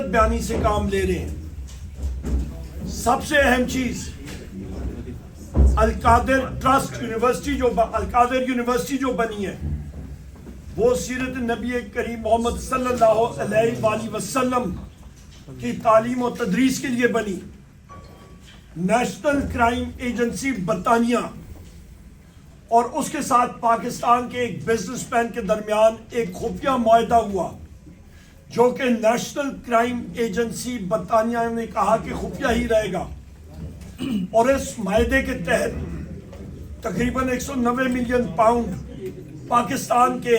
بیانی سے کام لے رہے ہیں. سب سے اہم چیز القادر ٹرسٹ یونیورسٹی القادر یونیورسٹی جو بنی ہے وہ سیرت نبی کریم محمد صلی اللہ علیہ وآلہ وسلم کی تعلیم و تدریس کے لیے بنی. نیشنل کرائم ایجنسی برطانیہ اور اس کے ساتھ پاکستان کے ایک بزنس مین کے درمیان ایک خفیہ معاہدہ ہوا جو کہ نیشنل کرائم ایجنسی برطانیہ نے کہا کہ خفیہ ہی رہے گا، اور اس معاہدے کے تحت تقریباً 190 ملین پاؤنڈ پاکستان کے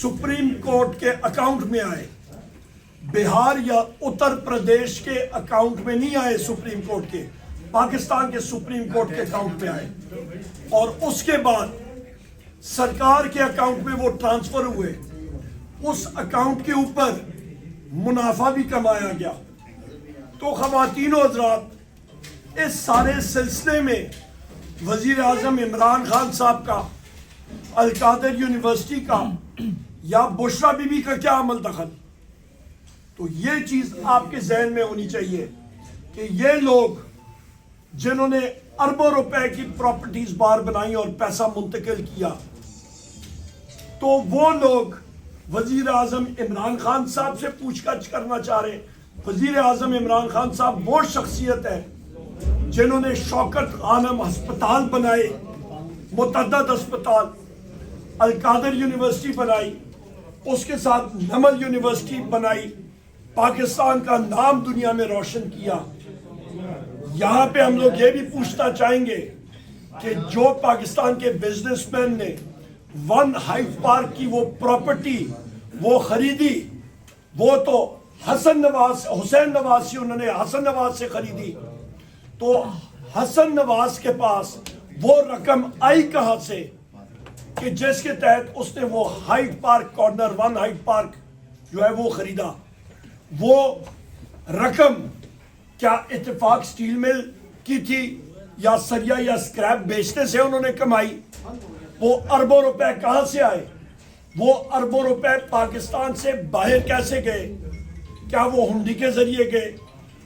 سپریم کورٹ کے اکاؤنٹ میں آئے. بہار یا اتر پردیش کے اکاؤنٹ میں نہیں آئے، سپریم کورٹ کے، پاکستان کے سپریم کورٹ کے اکاؤنٹ میں آئے، اور اس کے بعد سرکار کے اکاؤنٹ میں وہ ٹرانسفر ہوئے. اس اکاؤنٹ کے اوپر منافع بھی کمایا گیا. تو خواتین و حضرات، اس سارے سلسلے میں وزیر اعظم عمران خان صاحب کا، القادر یونیورسٹی کا یا بشرا بی بی کا کیا عمل دخل؟ تو یہ چیز آپ کے ذہن میں ہونی چاہیے کہ یہ لوگ جنہوں نے اربوں روپے کی پراپرٹیز باہر بنائی اور پیسہ منتقل کیا، تو وہ لوگ وزیر اعظم عمران خان صاحب سے پوچھ گچھ کرنا چاہ رہے ہیں. وزیر اعظم عمران خان صاحب وہ شخصیت ہے جنہوں نے شوکت خانم ہسپتال بنائے، متعدد ہسپتال، القادر یونیورسٹی بنائی، اس کے ساتھ نمل یونیورسٹی بنائی، پاکستان کا نام دنیا میں روشن کیا. یہاں پہ ہم لوگ یہ بھی پوچھنا چاہیں گے کہ جو پاکستان کے بزنس مین نے ون ہائٹ پارک کی وہ پراپرٹی وہ خریدی، وہ تو حسین نواز سے انہوں نے حسن نواز سے خریدی، تو حسن نواز کے پاس وہ رقم آئی کہاں سے کہ جس کے تحت اس نے وہ height park corner, one height park جو ہے وہ خریدا؟ وہ رقم کیا اتفاق سٹیل مل کی تھی یا سریا یا سکریپ بیچنے سے انہوں نے کمائی؟ وہ اربوں روپے کہاں سے آئے؟ وہ اربوں روپے پاکستان سے باہر کیسے گئے؟ کیا وہ ہنڈی کے ذریعے گئے؟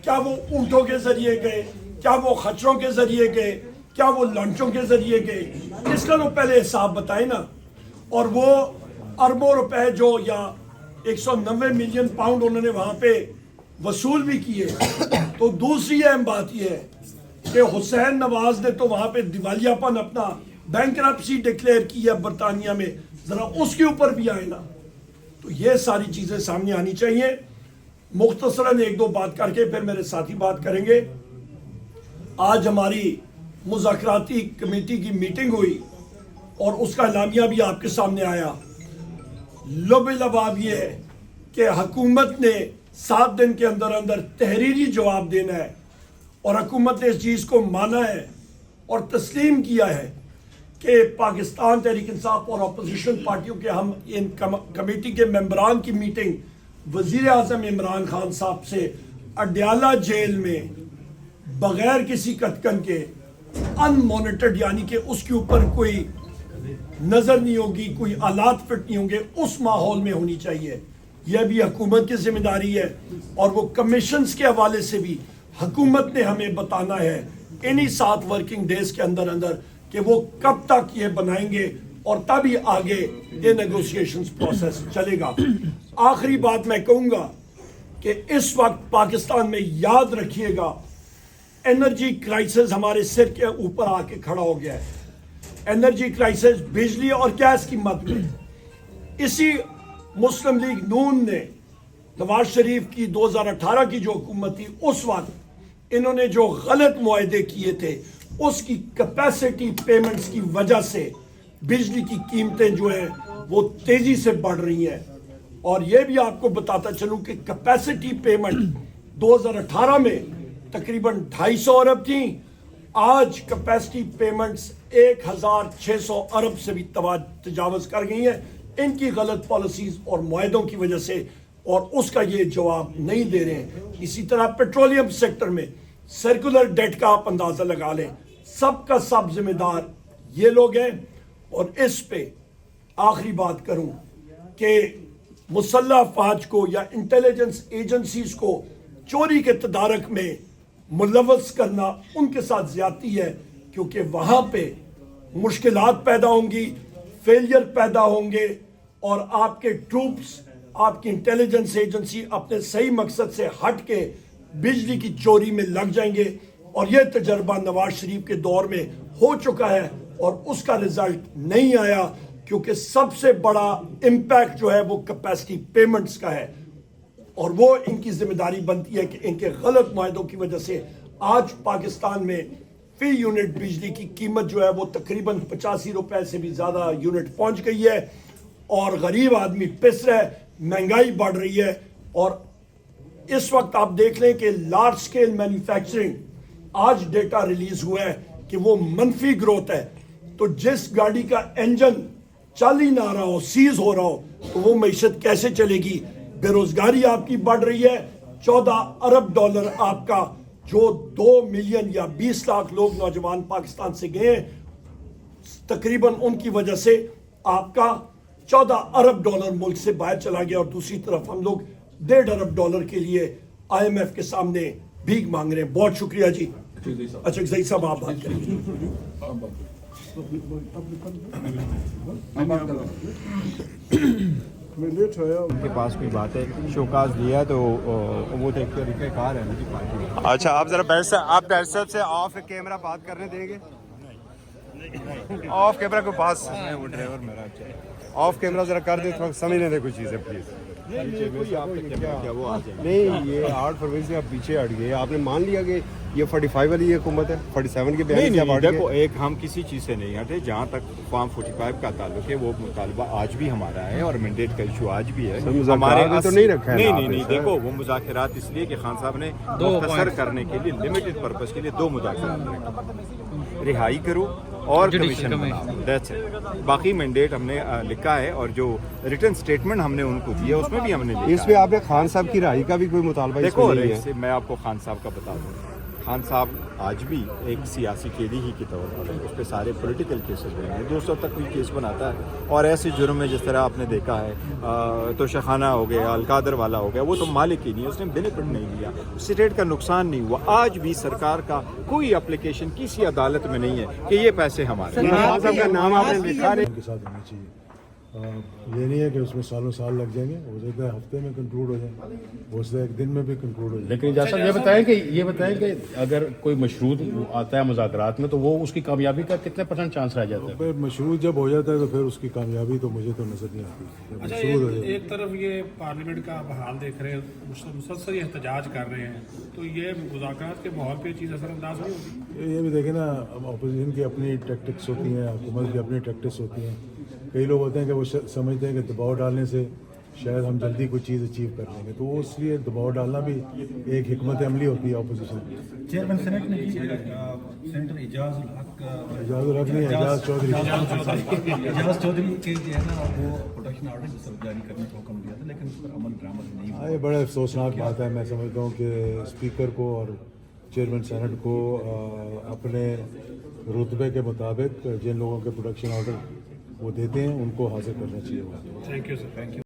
کیا وہ اونٹوں کے ذریعے گئے؟ کیا وہ خچروں کے ذریعے گئے؟ کیا وہ لانچوں کے ذریعے گئے؟ اس کا تو پہلے حساب بتائیں نا. اور وہ اربوں روپے جو یا 190 ملین پاؤنڈ انہوں نے وہاں پہ وصول بھی کیے. تو دوسری اہم بات یہ ہے کہ حسین نواز نے تو وہاں پہ دیوالیہ پن اپنا بینکرپسی ڈکلیئر کی ہے برطانیہ میں، ذرا اس کے اوپر بھی آئے نا. تو یہ ساری چیزیں سامنے آنی چاہیے. مختصراً ایک دو بات کر کے پھر میرے ساتھی بات کریں گے. آج ہماری مذاکراتی کمیٹی کی میٹنگ ہوئی اور اس کا اعلامیہ بھی آپ کے سامنے آیا. لب لباب یہ ہے کہ حکومت نے 7 دن کے اندر اندر تحریری جواب دینا ہے، اور حکومت نے اس چیز کو مانا ہے اور تسلیم کیا ہے کہ پاکستان تحریک انصاف اور اپوزیشن پارٹیوں کے ہم ان کمیٹی کے ممبران کی میٹنگ وزیر اعظم عمران خان صاحب سے اڈیالہ جیل میں بغیر کسی کتکن کے ان مانیٹرڈ، یعنی کہ اس کے اوپر کوئی نظر نہیں ہوگی، کوئی آلات فٹ نہیں ہوں گے، اس ماحول میں ہونی چاہیے. یہ بھی حکومت کی ذمہ داری ہے، اور وہ کمیشنز کے حوالے سے بھی حکومت نے ہمیں بتانا ہے انہی 7 ورکنگ ڈیز کے اندر اندر کہ وہ کب تک یہ بنائیں گے، اور تبھی آگے یہ نیگوسیشنز پروسیس چلے گا. آخری بات میں کہوں گا کہ اس وقت پاکستان میں یاد رکھیے گا، انرجی کرائسس ہمارے سر کے اوپر آ کے کھڑا ہو گیا ہے. انرجی کرائسس بجلی اور گیس کی مد میں اسی مسلم لیگ نون نے نواز شریف کی 2018 کی جو حکومت تھی اس وقت انہوں نے جو غلط معاہدے کیے تھے اس کی کیپیسٹی پیمنٹس کی وجہ سے بجلی کی قیمتیں جو ہیں وہ تیزی سے بڑھ رہی ہیں. اور یہ بھی آپ کو بتاتا چلوں کہ کیپیسٹی پیمنٹ 2018 میں تقریباً 250 ارب تھیں، آج کیپیسٹی پیمنٹس 1600 ارب سے بھی تجاوز کر گئی ہیں ان کی غلط پالیسیز اور معاہدوں کی وجہ سے، اور اس کا یہ جواب نہیں دے رہے ہیں. اسی طرح پیٹرولیم سیکٹر میں سرکولر ڈیٹ کا آپ اندازہ لگا لیں، سب کا سب ذمہ دار یہ لوگ ہیں. اور اس پہ آخری بات کروں کہ مسلح افواج کو یا انٹیلیجنس ایجنسیز کو چوری کے تدارک میں ملوث کرنا ان کے ساتھ زیادتی ہے، کیونکہ وہاں پہ مشکلات پیدا ہوں گی، فیلئر پیدا ہوں گے، اور آپ کے ٹروپس، آپ کی انٹیلیجنس ایجنسی اپنے صحیح مقصد سے ہٹ کے بجلی کی چوری میں لگ جائیں گے. اور یہ تجربہ نواز شریف کے دور میں ہو چکا ہے اور اس کا رزلٹ نہیں آیا، کیونکہ سب سے بڑا امپیکٹ جو ہے وہ کیپیسٹی پیمنٹس کا ہے، اور وہ ان کی ذمہ داری بنتی ہے کہ ان کے غلط معاہدوں کی وجہ سے آج پاکستان میں فی یونٹ بجلی کی قیمت جو ہے وہ تقریباً 85 روپے سے بھی زیادہ یونٹ پہنچ گئی ہے، اور غریب آدمی پس رہا ہے، مہنگائی بڑھ رہی ہے. اور اس وقت آپ دیکھ لیں کہ لارج سکیل مینوفیکچرنگ، آج ڈیٹا ریلیز ہوا ہے کہ وہ منفی گروتھ ہے. تو جس گاڑی کا انجن چل ہی نہ رہا ہو، سیز ہو رہا ہو، تو وہ معیشت کیسے چلے گی؟ بے روزگاری آپ کی بڑھ رہی ہے. 14 ارب ڈالر آپ کا، جو 2 ملین یا 20 لاکھ لوگ نوجوان پاکستان سے گئے ہیں، تقریباً ان کی وجہ سے آپ کا 14 ارب ڈالر ملک سے باہر چلا گیا. اور دوسری طرف ہم لوگ 1.5 ارب ڈالر کے لیے IMF کے سامنے بھیک مانگ رہے ہیں. بہت شکریہ جی. اچھا زئی صاحب آپ بات کریں. ان کے پاس کوئی بات ہے، شوکاز دیا تو وہ ایک طریقہ کار ہے نا جی پارٹی. اچھا آپ ذرا آپ ڈائریکٹر صاحب سے آف کیمرہ بات کرنے دیں گے؟ آف کیمرہ کو پاس وہ ڈرائیور میرا آف کیمرہ ذرا کر دے، تھوڑا سمجھنے دے کچھ چیزیں پلیز. نہیں یہ 8 فروری سے آپ پیچھے ہٹ گئے. آپ نے مان لیا کہ یہ 45 والی حکومت ہے، 47 کے بیان سے آپ دیکھو ایک ہم کسی چیز سے نہیں ہٹے. جہاں تک فارم 45 کا تعلق ہے وہ مطالبہ آج بھی ہمارا ہے اور مینڈیٹ کا ایشو آج بھی ہے ہمارے. تو نہیں رکھا ہے. نہیں دیکھو وہ مذاکرات اس لیے کہ خان صاحب نے مختصر کرنے کے لیے لمیٹڈ پرپز کے لیے 2 مذاکرات رکھے، رہائی کرو اور کمیشن بناؤ. That's it. باقی مینڈیٹ ہم نے لکھا ہے اور جو ریٹن سٹیٹمنٹ ہم نے ان کو دیا اس میں بھی ہم نے اس پہ آپ نے خان صاحب کی رہائی کا بھی کوئی مطالبہ دیکھو میں آپ کو خان صاحب کا بتا دوں. خان صاحب آج بھی ایک سیاسی قیدی ہی کے طور پر اس پہ سارے پولیٹیکل کیسز ہوئے ہیں. 200 تک کوئی کیس بناتا ہے اور ایسے جرم میں جس طرح آپ نے دیکھا ہے تو شخانہ ہو گیا، القادر والا ہو گیا، وہ تو مالک ہی نہیں، اس نے بینیفٹ نہیں لیا، اسٹیٹ کا نقصان نہیں ہوا. آج بھی سرکار کا کوئی اپلیکیشن کسی عدالت میں نہیں ہے کہ یہ پیسے ہمارے. خان صاحب کا نام آپ نے لکھا نہیں. ان کے ساتھ ہونی چاہیے. یہ نہیں ہے کہ اس میں سالوں سال لگ جائیں گے، ہو سکتا ہے ہفتے میں کنکلوڈ ہو جائے، ہو سکتا ہے 1 دن میں بھی کنکلوڈ ہو جائے. لیکن جیسا یہ بتائیں کہ اگر کوئی مشروط آتا ہے مذاکرات میں تو وہ اس کی کامیابی کا کتنے % چانس رہ جاتا ہے؟ پھر مشروط جب ہو جاتا ہے تو پھر اس کی کامیابی تو مجھے تو نظر نہیں آتی. جب مشروط ہو جائے. ایک طرف یہ پارلیمنٹ کا حال دیکھ رہے ہیں، مسلسل یہ احتجاج کر رہے ہیں، تو یہ مذاکرات کے ماحول پہ چیز اثر انداز نہیں ہوتی. یہ بھی دیکھیں نا، اپوزیشن کی اپنی ٹیکٹکس ہوتی ہیں، حکومت کی اپنی ٹیکٹکس ہوتی ہیں. کئی لوگ ہوتے ہیں کہ وہ سمجھتے ہیں کہ دباؤ ڈالنے سے شاید ہم جلدی کوئی چیز اچیو کر لیں گے، تو وہ اس لیے دباؤ ڈالنا بھی ایک حکمت عملی ہوتی ہے اپوزیشن کی. چیئرمین سینٹ نے سینیٹر اعجاز الحق نہیں، اعجاز چودھری کے جو ہے نا وہ پروٹیکشن آرڈر جاری کرنے کا حکم دیا تھا، لیکن اس پر عمل درآمد نہیں ہوا. یہ بڑا افسوسناک بات ہے. میں سمجھتا ہوں کہ اسپیکر کو اور چیئرمین سینٹ کو اپنے رتبے کے مطابق جن لوگوں کے پروٹیکشن آرڈر وہ دیتے ہیں ان کو حاصل کرنا چاہیے. Thank you sir.